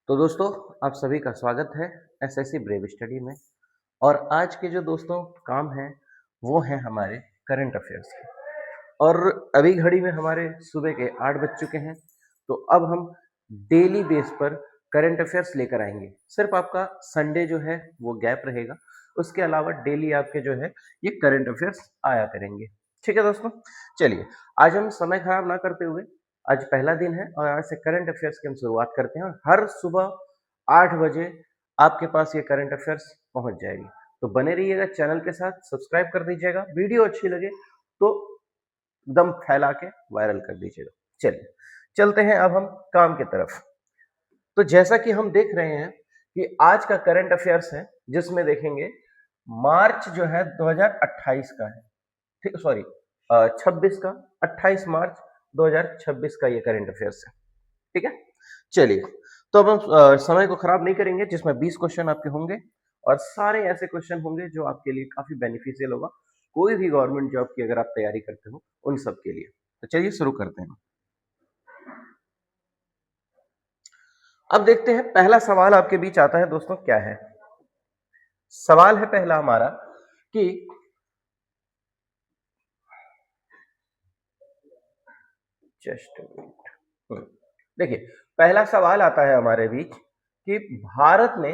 तो दोस्तों, आप सभी का स्वागत है एसएससी ब्रेव स्टडी में। और आज के जो दोस्तों काम है वो है हमारे करंट अफेयर्स के। और अभी घड़ी में हमारे सुबह के 8 बज चुके हैं। तो अब हम डेली बेस पर करंट अफेयर्स लेकर आएंगे। सिर्फ आपका संडे जो है वो गैप रहेगा, उसके अलावा डेली आपके जो है ये करंट अफेयर्स आया करेंगे। ठीक है दोस्तों, चलिए आज हम समय खराब ना करते हुए, आज पहला दिन है और आज से करंट अफेयर्स की हम शुरुआत करते हैं। और हर सुबह 8 बजे आपके पास ये करंट अफेयर्स पहुंच जाएगी। तो बने रहिएगा चैनल के साथ, सब्सक्राइब कर दीजिएगा, वीडियो अच्छी लगे तो दम फैला के वायरल कर दीजिएगा। चलिए चलते हैं अब हम काम की तरफ। तो जैसा कि हम देख रहे हैं कि आज का करंट अफेयर्स है जिसमें देखेंगे मार्च जो है 2028 का है। ठीक, सॉरी 26 का, 28 मार्च 2026 का ये करंट अफेयर्स है। ठीक है, चलिए तो अब हम समय को खराब नहीं करेंगे, जिसमें 20 क्वेश्चन आपके होंगे और सारे ऐसे क्वेश्चन होंगे जो आपके लिए काफी बेनिफिशियल होगा। कोई भी गवर्नमेंट जॉब की अगर आप तैयारी करते हो उन सब के लिए। तो चलिए शुरू करते हैं। अब देखते हैं पहला सवाल आपके बीच आता है दोस्तों, क्या है सवाल है पहला हमारा कि जस्ट देखिए, पहला सवाल आता है हमारे बीच कि भारत ने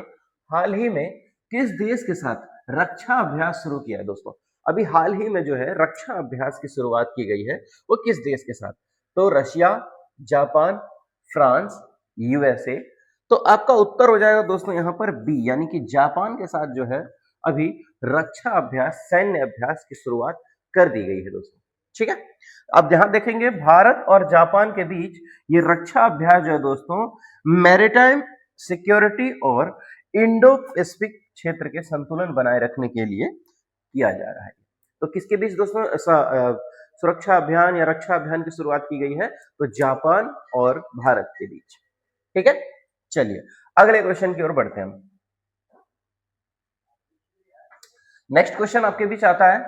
हाल ही में किस देश के साथ रक्षा अभ्यास शुरू किया है। दोस्तों अभी हाल ही में जो है रक्षा अभ्यास की शुरुआत की गई है, वो किस देश के साथ? तो रशिया, जापान, फ्रांस, यूएसए। तो आपका उत्तर हो जाएगा दोस्तों यहाँ पर बी, यानी कि जापान के साथ जो है अभी रक्षा अभ्यास, सैन्य अभ्यास की शुरुआत कर दी गई है दोस्तों। ठीक है, अब यहां देखेंगे भारत और जापान के बीच ये रक्षा अभ्यास जो है दोस्तों मैरीटाइम सिक्योरिटी और इंडो पैसिफिक क्षेत्र के संतुलन बनाए रखने के लिए किया जा रहा है। तो किसके बीच दोस्तों सुरक्षा अभियान या रक्षा अभियान की शुरुआत की गई है? तो जापान और भारत के बीच। ठीक है, चलिए अगले क्वेश्चन की ओर बढ़ते हैं हम। नेक्स्ट क्वेश्चन आपके बीच आता है।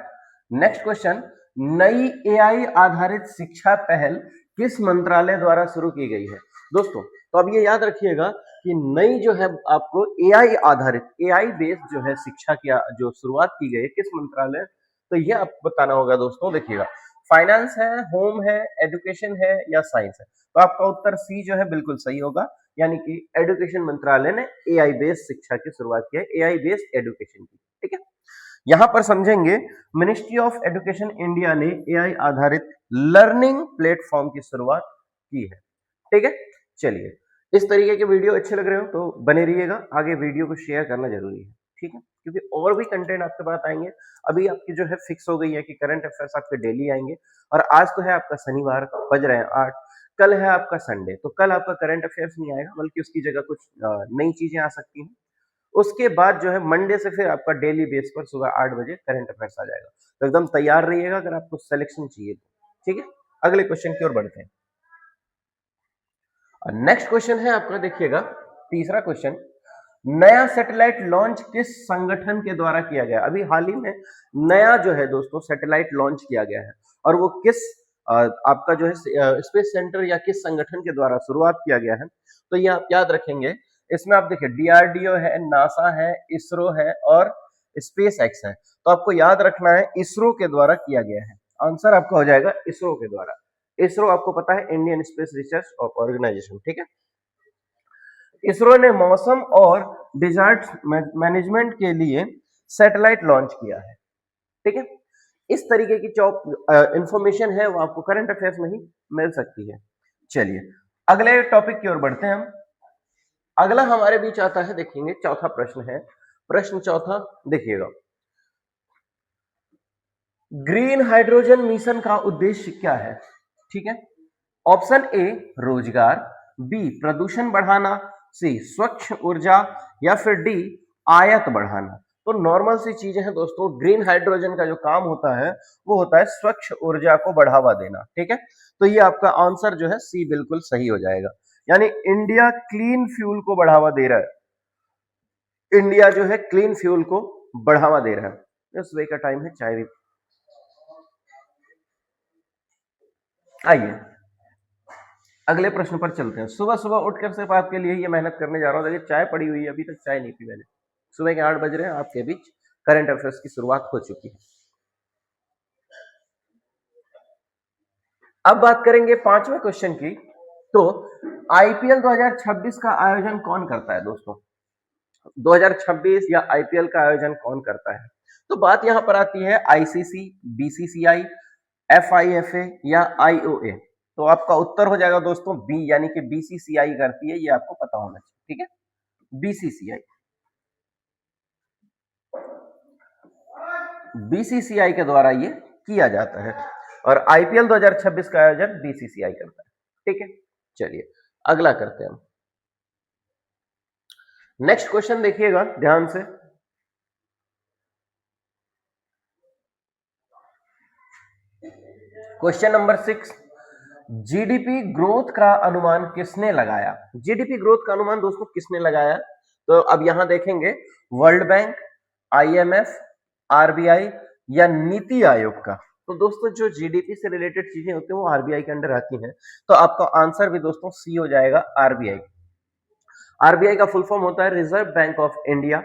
नेक्स्ट क्वेश्चन, नई एआई आधारित शिक्षा पहल किस मंत्रालय द्वारा शुरू की गई है? दोस्तों तो अब ये याद रखिएगा कि नई जो है आपको एआई आधारित, एआई बेस्ड जो है शिक्षा की जो शुरुआत की गई है किस मंत्रालय, तो ये आपको बताना होगा दोस्तों। देखिएगा, फाइनेंस है, होम है, एजुकेशन है या साइंस है? तो आपका उत्तर सी जो है बिल्कुल सही होगा, यानी कि एजुकेशन मंत्रालय ने एआई बेस्ड शिक्षा की शुरुआत की है, एआई बेस्ड एजुकेशन की। ठीक है, यहां पर समझेंगे मिनिस्ट्री ऑफ एजुकेशन इंडिया ने एआई आधारित लर्निंग प्लेटफॉर्म की शुरुआत की है। ठीक है, चलिए इस तरीके के वीडियो अच्छे लग रहे हो तो बने रहिएगा, आगे वीडियो को शेयर करना जरूरी है। ठीक है, क्योंकि और भी कंटेंट आपके पास आएंगे। अभी आपकी जो है फिक्स हो गई है कि करंट अफेयर्स आपके डेली आएंगे। और आज तो है आपका शनिवार, बज रहे हैं 8, कल है आपका संडे, तो कल आपका करंट अफेयर्स नहीं आएगा, बल्कि उसकी जगह कुछ नई चीजें आ सकती हैं। उसके बाद जो है मंडे से फिर आपका डेली बेस पर सुबह 8 बजे करंट अफेयर्स आ जाएगा। तो एकदम तैयार रहिएगा अगर आपको सिलेक्शन चाहिए तो। ठीक है, अगले क्वेश्चन की ओर बढ़ते हैं। नेक्स्ट क्वेश्चन है आपका, देखिएगा तीसरा क्वेश्चन, नया सैटेलाइट लॉन्च किस संगठन के द्वारा किया गया? अभी हाल ही में नया जो है दोस्तों सैटेलाइट लॉन्च किया गया है, और वो किस आपका जो है स्पेस सेंटर या किस संगठन के द्वारा शुरुआत किया गया है? तो ये आप याद रखेंगे। इसमें आप देखिए डीआरडीओ है, नासा है, इसरो है और स्पेस एक्स है। तो आपको याद रखना है इसरो के द्वारा किया गया है। आंसर आपका हो जाएगा इसरो के द्वारा। इसरो आपको पता है इंडियन स्पेस रिसर्च ऑर्गेनाइजेशन। ठीक है, इसरो ने मौसम और डिजास्टर मैनेजमेंट के लिए सैटेलाइट लॉन्च किया है। ठीक है, इस तरीके की जो इंफॉर्मेशन है वो आपको करंट अफेयर्स में ही मिल सकती है। चलिए अगले टॉपिक की ओर बढ़ते हैं हम। अगला हमारे बीच आता है, देखेंगे चौथा प्रश्न है। प्रश्न चौथा देखिएगा, ग्रीन हाइड्रोजन मिशन का उद्देश्य क्या है? ठीक है, ऑप्शन ए रोजगार, बी प्रदूषण बढ़ाना, सी स्वच्छ ऊर्जा या फिर डी आयात बढ़ाना। तो नॉर्मल सी चीजें हैं दोस्तों, ग्रीन हाइड्रोजन का जो काम होता है वो होता है स्वच्छ ऊर्जा को बढ़ावा देना। ठीक है, तो ये आपका आंसर जो है सी बिल्कुल सही हो जाएगा, यानी इंडिया क्लीन फ्यूल को बढ़ावा दे रहा है। इंडिया जो है क्लीन फ्यूल को बढ़ावा दे रहा है। इस वे का टाइम है चाय भी। आइए अगले प्रश्न पर चलते हैं। सुबह सुबह उठकर सिर्फ आपके लिए ये मेहनत करने जा रहा हूँ। देखिए चाय पड़ी हुई है, अभी तक चाय नहीं पी मैंने। सुबह के 8 बज रहे हैं, आपके बीच करंट अफेयर्स की शुरुआत हो चुकी है। अब बात करेंगे 5वें क्वेश्चन की। तो आईपीएल 2026 का आयोजन कौन करता है दोस्तों? 2026 या आईपीएल का आयोजन कौन करता है? तो बात यहां पर आती है आईसीसी, बीसीसीआई, एफआईएफए या आईओए। तो आपका उत्तर हो जाएगा दोस्तों बी, यानी कि बीसीसीआई करती है, ये आपको पता होना चाहिए। ठीक है, बीसीसीआई। बीसीसीआई के द्वारा ये किया जाता है और आईपीएल 2026 का आयोजन बीसीसीआई करता है। ठीक है, चलिए अगला करते हैं हम। नेक्स्ट क्वेश्चन देखिएगा ध्यान से। क्वेश्चन नंबर 6, जीडीपी ग्रोथ का अनुमान किसने लगाया? जीडीपी ग्रोथ का अनुमान दोस्तों किसने लगाया? तो अब यहां देखेंगे वर्ल्ड बैंक, आईएमएफ, आरबीआई या नीति आयोग का। तो दोस्तों जो जीडीपी से रिलेटेड चीजें होती हैं वो आरबीआई के अंडर आती हैं। तो आपका आंसर भी दोस्तों सी हो जाएगा, आरबीआई। आरबीआई का फुल फॉर्म होता है रिजर्व बैंक ऑफ इंडिया।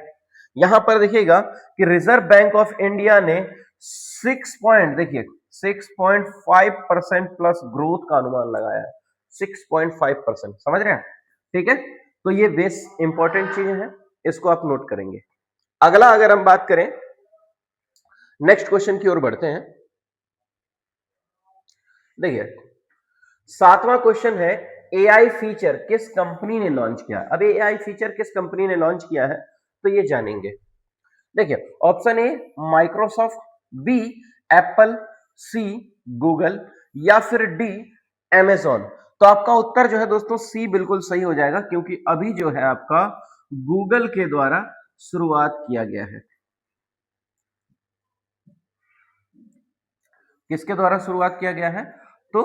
यहां पर देखिएगा कि रिजर्व बैंक ऑफ इंडिया ने 6.5% प्लस ग्रोथ का अनुमान लगाया है। 6.5%, समझ रहे हैं? ठीक है, तो ये बेस इंपॉर्टेंट चीजें हैं, इसको आप नोट करेंगे। अगला अगर हम बात करें, नेक्स्ट क्वेश्चन की ओर बढ़ते हैं। देखिए 7वां क्वेश्चन है, एआई फीचर किस कंपनी ने लॉन्च किया? अब एआई फीचर किस कंपनी ने लॉन्च किया है तो ये जानेंगे। देखिए option A Microsoft, B Apple, C Google या फिर डी अमेजॉन। तो आपका उत्तर जो है दोस्तों सी बिल्कुल सही हो जाएगा, क्योंकि अभी जो है आपका गूगल के द्वारा शुरुआत किया गया है। किसके द्वारा शुरुआत किया गया है? तो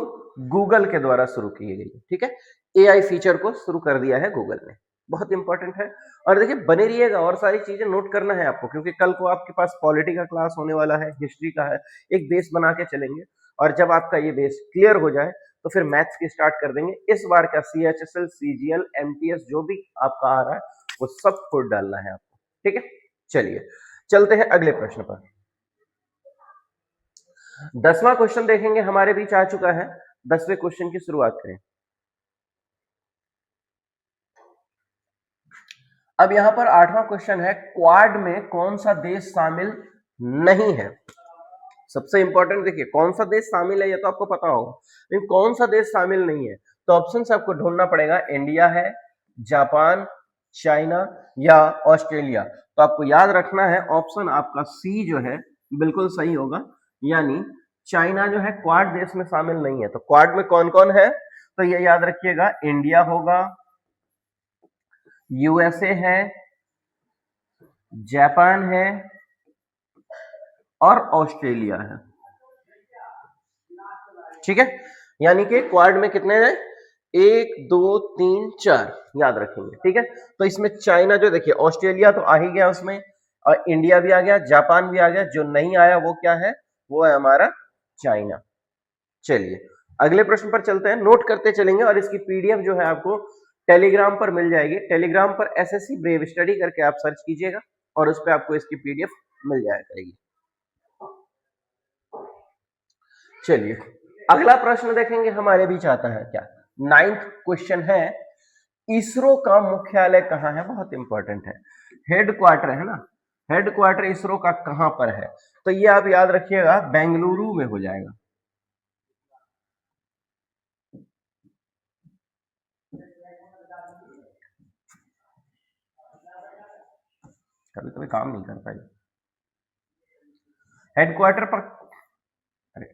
गूगल के द्वारा शुरू की गई। ठीक है, एआई फीचर को शुरू कर दिया है गूगल ने, बहुत इंपॉर्टेंट है। और देखिए बने रहिएगा, और सारी चीजें नोट करना है आपको, क्योंकि कल को आपके पास पॉलिटी का क्लास होने वाला है, हिस्ट्री का है, एक बेस बना के चलेंगे। और जब आपका ये बेस क्लियर हो जाए तो फिर मैथ्स की स्टार्ट कर देंगे। इस बार का सीएचएसएल, सीजीएल, एमटीएस जो भी आपका आ रहा है वो सब खुद डालना है आपको। ठीक है, चलिए चलते हैं अगले प्रश्न पर। 10वां क्वेश्चन देखेंगे, हमारे बीच आ चुका है। 10वें क्वेश्चन की शुरुआत करें। अब यहां पर 8वां क्वेश्चन है, क्वाड में कौन सा देश शामिल नहीं है? सबसे इंपॉर्टेंट देखिए, कौन सा देश शामिल है ये तो आपको पता होगा, लेकिन कौन सा देश शामिल नहीं है? तो ऑप्शन से आपको ढूंढना पड़ेगा, इंडिया है, जापान, चाइना या ऑस्ट्रेलिया। तो आपको याद रखना है ऑप्शन आपका सी जो है बिल्कुल सही होगा, यानी चाइना जो है क्वाड देश में शामिल नहीं है। तो क्वाड में कौन कौन है? तो ये याद रखिएगा, इंडिया होगा, यूएसए है, जापान है और ऑस्ट्रेलिया है। ठीक है, यानी कि क्वाड में कितने हैं? 1 2 3 4 याद रखेंगे। ठीक है, तो इसमें चाइना जो, देखिए ऑस्ट्रेलिया तो आ ही गया उसमें, और इंडिया भी आ गया, जापान भी आ गया, जो नहीं आया वो क्या है? वो है हमारा चाइना। चलिए अगले प्रश्न पर चलते हैं, नोट करते चलेंगे और इसकी पीडीएफ जो है आपको टेलीग्राम पर मिल जाएगी। टेलीग्राम पर एसएससी ब्रेव स्टडी करके आप सर्च कीजिएगा और उस पर आपको इसकी पीडीएफ मिल जाया करेगी। चलिए अगला प्रश्न देखेंगे, हमारे बीच आता है क्या? 9th क्वेश्चन है, इसरो का मुख्यालय कहां है? बहुत इंपॉर्टेंट है, हेडक्वार्टर है ना, हेडक्वार्टर इसरो का कहां पर है? तो ये आप याद रखिएगा, बेंगलुरु में हो जाएगा। कभी कभी काम नहीं कर पाई हेडक्वार्टर पर। अरे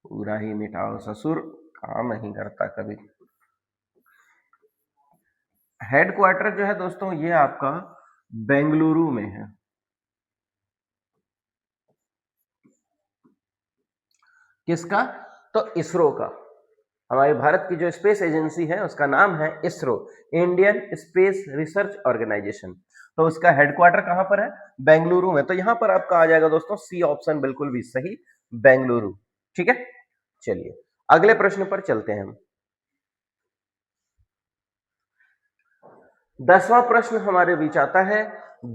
पूरा ही मिटाओ ससुर, काम नहीं करता कभी। हेडक्वार्टर जो है दोस्तों ये आपका बेंगलुरु में है। किसका? तो इसरो का। हमारे भारत की जो स्पेस एजेंसी है उसका नाम है ISRO, Indian space research organisation. तो उसका हेडक्वार्टर कहां पर है? बेंगलुरु में। तो यहां पर आपका आ जाएगा दोस्तों सी ऑप्शन, बिल्कुल भी सही, बेंगलुरु। ठीक है, चलिए अगले प्रश्न पर चलते हैं हम। 10वां प्रश्न हमारे बीच आता है।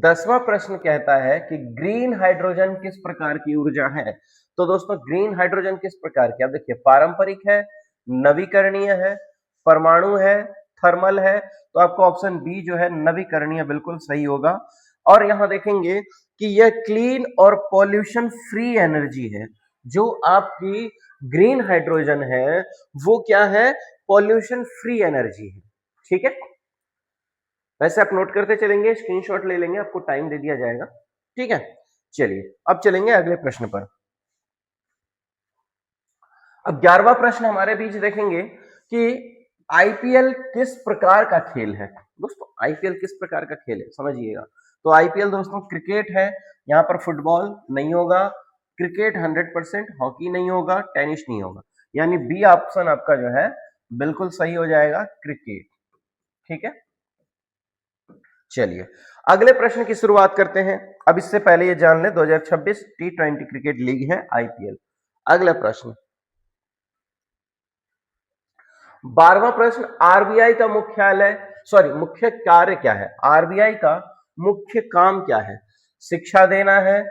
10वां प्रश्न कहता है कि ग्रीन हाइड्रोजन किस प्रकार की ऊर्जा है? तो दोस्तों ग्रीन हाइड्रोजन किस प्रकार की? आप देखिए, पारंपरिक है, नवीकरणीय है, परमाणु है, थर्मल है। तो आपको ऑप्शन बी जो है नवीकरणीय बिल्कुल सही होगा। और यहां देखेंगे कि यह क्लीन और पॉल्यूशन फ्री एनर्जी है। जो आपकी ग्रीन हाइड्रोजन है वो क्या है? पॉल्यूशन फ्री एनर्जी है। ठीक है, वैसे आप नोट करते चलेंगे, स्क्रीनशॉट ले लेंगे, आपको टाइम दे दिया जाएगा। ठीक है, चलिए अब चलेंगे अगले प्रश्न पर। अब 11वां प्रश्न हमारे बीच देखेंगे कि आईपीएल किस प्रकार का खेल है? दोस्तों आईपीएल किस प्रकार का खेल है समझिएगा। तो आईपीएल दोस्तों क्रिकेट है, यहां पर फुटबॉल नहीं होगा, क्रिकेट 100%, हॉकी नहीं होगा, टेनिस नहीं होगा, यानी बी ऑप्शन आपका जो है बिल्कुल सही हो जाएगा, क्रिकेट। ठीक है, चलिए अगले प्रश्न की शुरुआत करते हैं। अब इससे पहले ये जान लें 2026 T20 क्रिकेट लीग है आईपीएल। अगला प्रश्न 12वां प्रश्न, आरबीआई का मुख्यालय मुख्य कार्य क्या है? आरबीआई का मुख्य काम क्या है? शिक्षा देना है,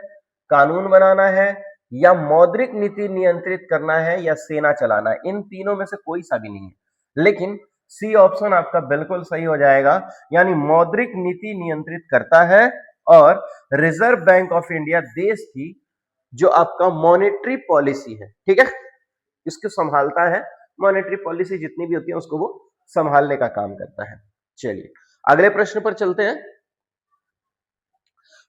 कानून बनाना है, या मौद्रिक नीति नियंत्रित करना है, या सेना चलाना है? इन तीनों में से कोई सा भी नहीं है, लेकिन सी ऑप्शन आपका बिल्कुल सही हो जाएगा, यानी मौद्रिक नीति नियंत्रित करता है। और रिजर्व बैंक ऑफ इंडिया देश की जो आपका मॉनेटरी पॉलिसी है, ठीक है, इसको संभालता है। मॉनेटरी पॉलिसी जितनी भी होती है उसको वो संभालने का काम करता है। चलिए अगले प्रश्न पर चलते हैं।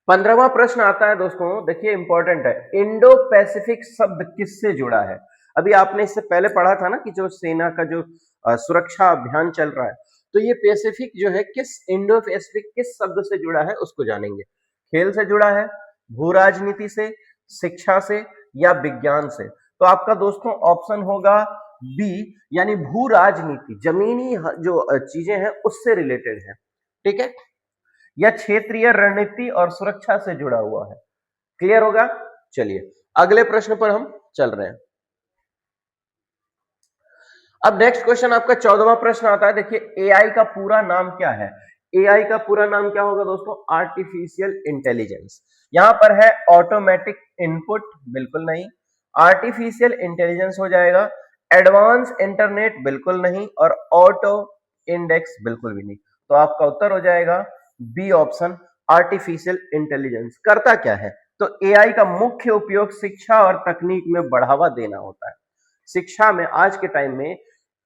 15वां प्रश्न आता है दोस्तों, देखिए इंपॉर्टेंट है, इंडो पैसिफिक शब्द किससे जुड़ा है? अभी आपने इससे पहले पढ़ा था ना कि जो सेना का जो सुरक्षा अभियान चल रहा है, तो ये पैसिफिक जो है किस इंडो पैसिफिक किस शब्द से जुड़ा है उसको जानेंगे। खेल से जुड़ा है, भू राजनीति से, शिक्षा से, या विज्ञान से? तो आपका दोस्तों ऑप्शन होगा बी, यानी भू राजनीति, जमीनी जो चीजें हैं उससे रिलेटेड है। ठीक है, या क्षेत्रीय रणनीति और सुरक्षा से जुड़ा हुआ है। क्लियर होगा? चलिए अगले प्रश्न पर हम चल रहे हैं। अब नेक्स्ट क्वेश्चन आपका 14वां प्रश्न आता है। देखिए एआई का पूरा नाम क्या है? एआई का पूरा नाम क्या होगा दोस्तों? Artificial intelligence. यहां पर है ऑटोमेटिक इनपुट, बिल्कुल नहीं। आर्टिफिशियल इंटेलिजेंस हो जाएगा। एडवांस इंटरनेट, बिल्कुल नहीं। और ऑटो इंडेक्स, बिल्कुल भी नहीं। तो आपका उत्तर हो जाएगा बी ऑप्शन, आर्टिफिशियल इंटेलिजेंस। करता क्या है? तो एआई का मुख्य उपयोग शिक्षा और तकनीक में बढ़ावा देना होता है। शिक्षा में आज के टाइम में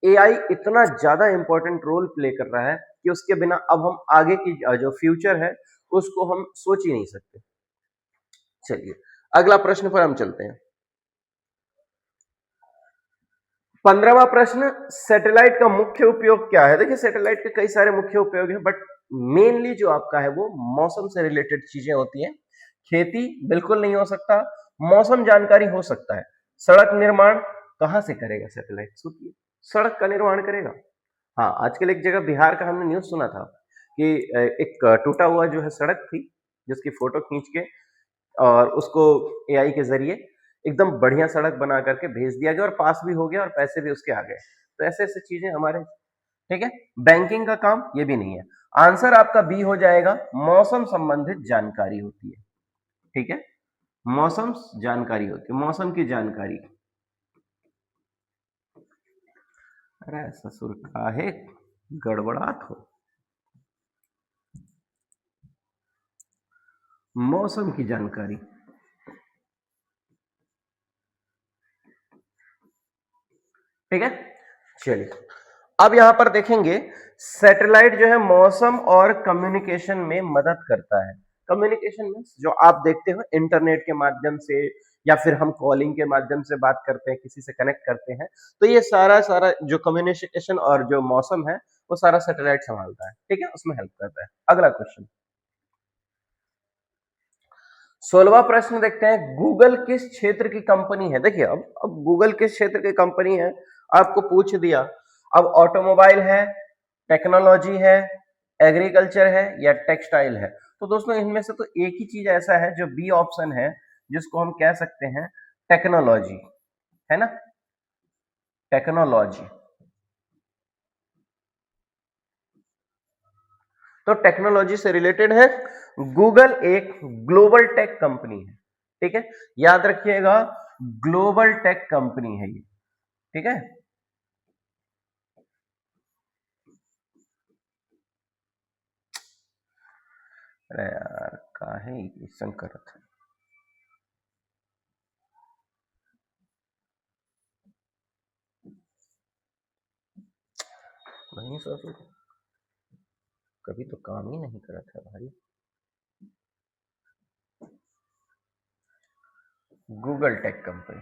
एआई इतना ज्यादा इंपॉर्टेंट रोल प्ले कर रहा है कि उसके बिना अब हम आगे की जो फ्यूचर है उसको हम सोच ही नहीं सकते। चलिए अगला प्रश्न पर हम चलते हैं। 15वां प्रश्न, सैटेलाइट का मुख्य उपयोग क्या है? देखिए सैटेलाइट के कई सारे मुख्य उपयोग हैं, बट मेनली जो आपका है वो मौसम से रिलेटेड चीजें होती हैं। खेती बिल्कुल नहीं हो सकता, मौसम जानकारी हो सकता है। सड़क निर्माण कहां से करेगा सैटेलाइट? सोचिए, सड़क का निर्माण करेगा। हाँ, आजकल एक जगह बिहार का हमने न्यूज सुना था कि एक टूटा हुआ जो है सड़क थी, जिसकी फोटो खींच के और उसको एआई के जरिए एकदम बढ़िया सड़क बना करके भेज दिया गया, और पास भी हो गया और पैसे भी उसके आ गए। तो ऐसे ऐसे चीजें हमारे, ठीक है। बैंकिंग का काम ये भी नहीं है। आंसर आपका बी हो जाएगा, मौसम संबंधित जानकारी होती है। ठीक है, मौसम जानकारी होती है, मौसम की जानकारी। अरे ससुर काहे गड़बड़ात हो, मौसम की जानकारी। ठीक है, चलिए अब यहां पर देखेंगे सैटेलाइट जो है मौसम और कम्युनिकेशन में मदद करता है। कम्युनिकेशन में जो आप देखते हो इंटरनेट के माध्यम से, या फिर हम कॉलिंग के माध्यम से बात करते हैं, किसी से कनेक्ट करते हैं, तो ये सारा सारा जो कम्युनिकेशन और जो मौसम है वो सारा सैटेलाइट संभालता है। ठीक है, उसमें हेल्प करता है। अगला क्वेश्चन 16वां प्रश्न देखते हैं, गूगल किस क्षेत्र की कंपनी है? देखिए अब गूगल किस क्षेत्र की कंपनी है आपको पूछ दिया। अब ऑटोमोबाइल है, टेक्नोलॉजी है, एग्रीकल्चर है, या टेक्सटाइल है? तो दोस्तों इनमें से तो एक ही चीज ऐसा है जो बी ऑप्शन है, जिसको हम कह सकते हैं टेक्नोलॉजी, है ना, टेक्नोलॉजी। तो टेक्नोलॉजी से रिलेटेड है। गूगल एक ग्लोबल टेक कंपनी है, ठीक है, याद रखिएगा, ग्लोबल टेक कंपनी है ये, ठीक है। अरे यार काहे ऐसा करत है। नहीं सोचो, कभी तो काम ही नहीं करत है भाई। गूगल टेक कंपनी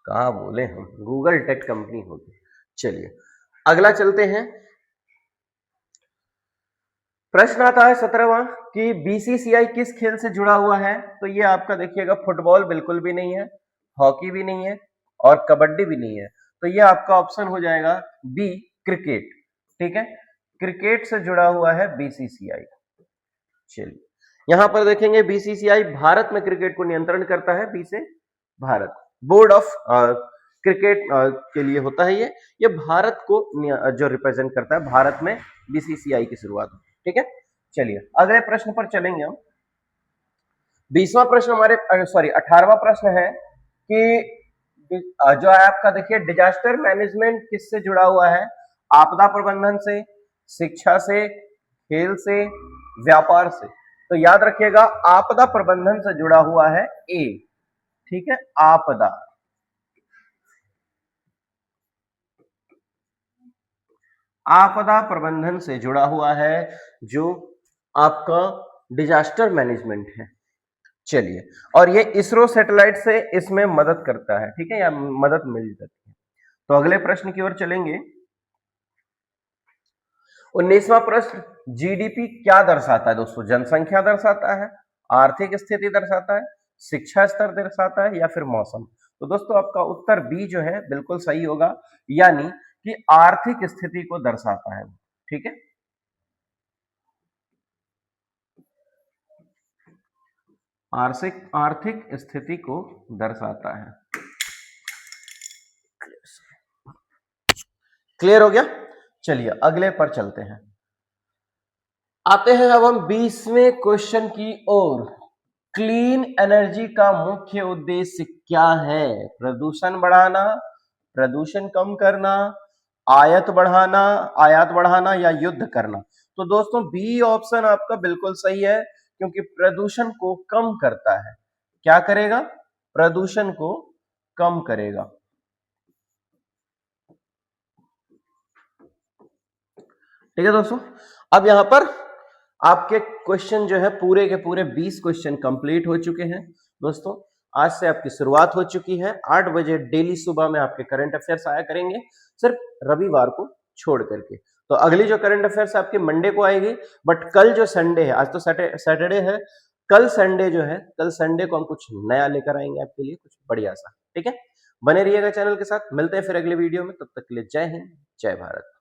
कहा बोले हम, गूगल टेक कंपनी होगी। चलिए अगला चलते हैं। प्रश्न आता है 17वां कि बीसीसीआई किस खेल से जुड़ा हुआ है। तो ये आपका देखिएगा फुटबॉल बिल्कुल भी नहीं है, हॉकी भी नहीं है और कबड्डी भी नहीं है। तो ये आपका ऑप्शन हो जाएगा बी, क्रिकेट, ठीक है, क्रिकेट से जुड़ा हुआ है बीसीसीआई। चलिए यहां पर देखेंगे बीसीसीआई भारत में क्रिकेट को नियंत्रण करता है, बी से भारत, बोर्ड ऑफ क्रिकेट के लिए होता है ये भारत को जो रिप्रेजेंट करता है, भारत में बीसीसीआई की शुरुआत, ठीक है। चलिए अगले प्रश्न पर चलेंगे हम। 20वां प्रश्न हमारे, सॉरी 18वां प्रश्न है कि जो है आपका देखिए डिजास्टर मैनेजमेंट किससे जुड़ा हुआ है, आपदा प्रबंधन से, शिक्षा से, खेल से, व्यापार से। तो याद रखिएगा आपदा प्रबंधन से जुड़ा हुआ है ए, ठीक है, आपदा, आपदा प्रबंधन से जुड़ा हुआ है जो आपका डिजास्टर मैनेजमेंट है। चलिए और ये इसरो सैटेलाइट से इसमें मदद करता है, ठीक है, या मदद मिल जाती है। तो अगले प्रश्न की ओर चलेंगे। 19वां प्रश्न, जीडीपी क्या दर्शाता है दोस्तों, जनसंख्या दर्शाता है, आर्थिक स्थिति दर्शाता है, शिक्षा स्तर दर्शाता है या फिर मौसम। तो दोस्तों आपका उत्तर बी जो है बिल्कुल सही होगा, यानी कि आर्थिक स्थिति को दर्शाता है, ठीक है। आर्थिक स्थिति को दर्शाता है। क्लियर हो गया। चलिए अगले पर चलते हैं। आते हैं अब हम 20वें क्वेश्चन की ओर। क्लीन एनर्जी का मुख्य उद्देश्य क्या है, प्रदूषण बढ़ाना, प्रदूषण कम करना, आयात बढ़ाना या युद्ध करना। तो दोस्तों बी ऑप्शन आपका बिल्कुल सही है, क्योंकि प्रदूषण को कम करता है। क्या करेगा, प्रदूषण को कम करेगा। ठीक है दोस्तों, अब यहां पर आपके क्वेश्चन जो है पूरे के पूरे 20 क्वेश्चन कंप्लीट हो चुके हैं दोस्तों। आज से आपकी शुरुआत हो चुकी है, 8 बजे डेली सुबह में आपके करंट अफेयर्स आया करेंगे, सिर्फ रविवार को छोड़ करके। तो अगली जो करंट अफेयर्स आपके मंडे को आएगी, बट कल जो संडे है, आज तो सैटरडे है, कल संडे जो है, कल संडे को हम कुछ नया लेकर आएंगे आपके लिए, कुछ बढ़िया सा, ठीक है। बने रहिएगा चैनल के साथ, मिलते हैं फिर अगले वीडियो में, तब तक के लिए जय हिंद, जय भारत।